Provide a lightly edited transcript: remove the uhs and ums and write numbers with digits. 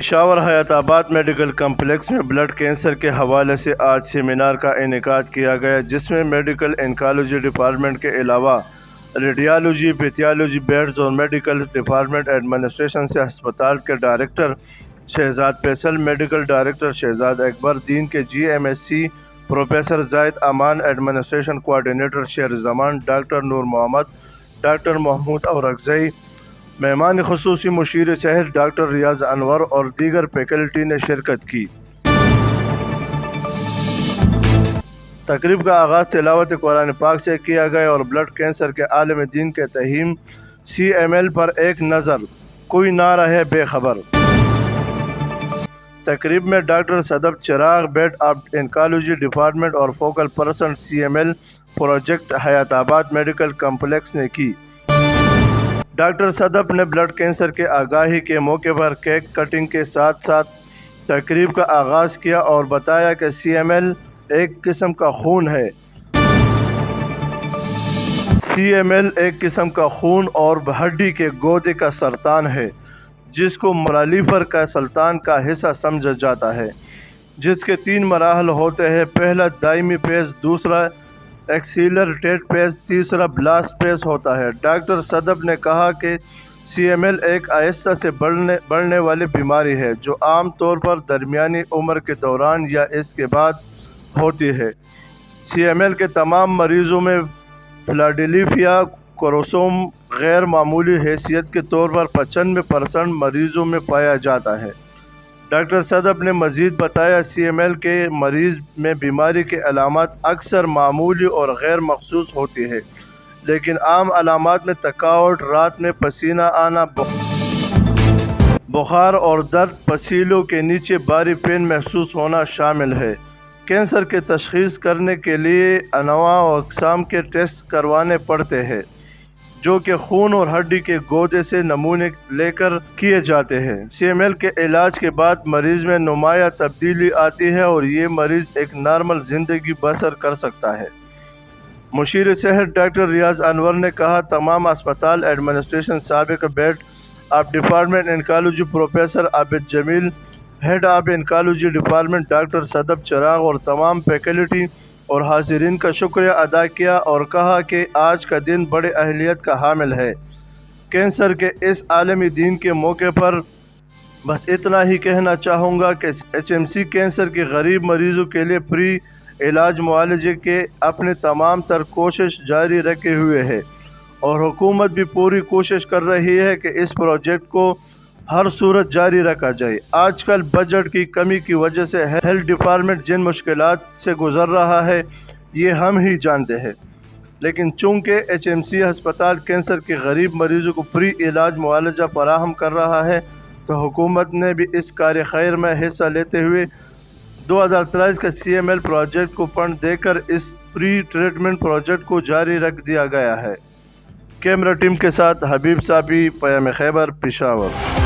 پشاور حیات آباد medical complex میں بلڈ کینسر کے حوالے سے آج سیمینار کا انعقاد کیا گیا، جس میں میڈیکل انکالوجی ڈپارٹمنٹ کے علاوہ ریڈیالوجی، پیتھولوجی بیڈز اور میڈیکل ڈپارٹمنٹ ایڈمنسٹریشن سے ہسپتال کے director Shahzad Faisal, medical director Shahzad Akbar, dean K G M S C professor Zahid Aman, administration coordinator Sher Zaman, doctor Noor Muhammad, doctor Mahmood Orakzai, مہمان خصوصی مشیر صحت ڈاکٹر ریاض انور اور دیگر فیکلٹی نے شرکت کی۔ تقریب کا آغاز تلاوت قرآن پاک سے کیا گیا اور بلڈ کینسر کے عالم دین کے تہیم سی ایم ایل پر ایک نظر، کوئی نہ رہے بے خبر۔ تقریب میں doctor Sadaf Chiragh, head of oncology department اور focal person C M L project Hayatabad medical complex نے کی۔ ڈاکٹر صدف نے بلڈ کینسر کے آگاہی کے موقع پر کیک کٹنگ کے ساتھ ساتھ تقریب کا آغاز کیا اور بتایا کہ سی ایم ایل ایک قسم کا خون ہے۔ سی ایم ایل ایک قسم کا خون اور ہڈی کے گودے کا سرطان ہے، جس کو ملالیفر کا سرطان کا حصہ سمجھا جاتا ہے، جس کے 3 مراحل ہوتے ہیں۔ پہلا دائمی فیز، دوسرا ایکسیلریٹڈ فیز، تیسرا بلاسٹ فیز ہوتا ہے۔ ڈاکٹر صدف نے کہا کہ سی ایم ایل ایک آہستہ سے بڑھنے والی بیماری ہے جو عام طور پر درمیانی عمر کے دوران یا اس کے بعد ہوتی ہے۔ سی ایم ایل کے تمام مریضوں میں فلاڈیلفیا کروموسوم غیر معمولی حیثیت کے طور پر 95% مریضوں میں پایا جاتا ہے۔ ڈاکٹر صدف نے مزید بتایا، سی ایم ایل کے مریض میں بیماری کی علامات اکثر معمولی اور غیر مخصوص ہوتی ہیں، لیکن عام علامات میں تھکاوٹ، رات میں پسینہ آنا، بخار اور درد، پسلیوں کے نیچے بھاری پین محسوس ہونا شامل ہے۔ کینسر کی تشخیص کرنے کے لیے انواع و اقسام کے ٹیسٹ کروانے پڑتے ہیں، جو کہ خون اور ہڈی کے گودے سے نمونے لے کر کیے جاتے ہیں۔ سی ایم ایل کے علاج کے بعد مریض میں نمایاں تبدیلی آتی ہے اور یہ مریض ایک نارمل زندگی بسر کر سکتا ہے۔ مشیر صحت ڈاکٹر ریاض انور نے کہا، تمام ہسپتال ایڈمنسٹریشن، سابق head of department oncology professor Abid Jameel, head of oncology department doctor Sadaf Chiragh اور تمام فیکلٹی اور حاضرین کا شکریہ ادا کیا اور کہا کہ آج کا دن بڑی اہمیت کا حامل ہے۔ کینسر کے اس عالمی دن کے موقع پر بس اتنا ہی کہنا چاہوں گا کہ ایچ ایم سی کینسر کے غریب مریضوں کے لیے فری علاج معالجے کے اپنے تمام تر کوشش جاری رکھے ہوئے ہے اور حکومت بھی پوری کوشش کر رہی ہے کہ اس پروجیکٹ کو ہر صورت جاری رکھا جائے۔ آج کل بجٹ کی کمی کی وجہ سے ہیلتھ ڈپارٹمنٹ جن مشکلات سے گزر رہا ہے یہ ہم ہی جانتے ہیں، لیکن چونکہ ایچ ایم سی ہسپتال کینسر کے غریب مریضوں کو فری علاج معالجہ فراہم کر رہا ہے، تو حکومت نے بھی اس کار خیر میں حصہ لیتے ہوئے 2023 کا سی ایم ایل پروجیکٹ کو فنڈ دے کر اس فری ٹریٹمنٹ پروجیکٹ کو جاری رکھ دیا گیا ہے۔ کیمرہ ٹیم کے ساتھ حبیب صابی، پیام خیبر، پشاور۔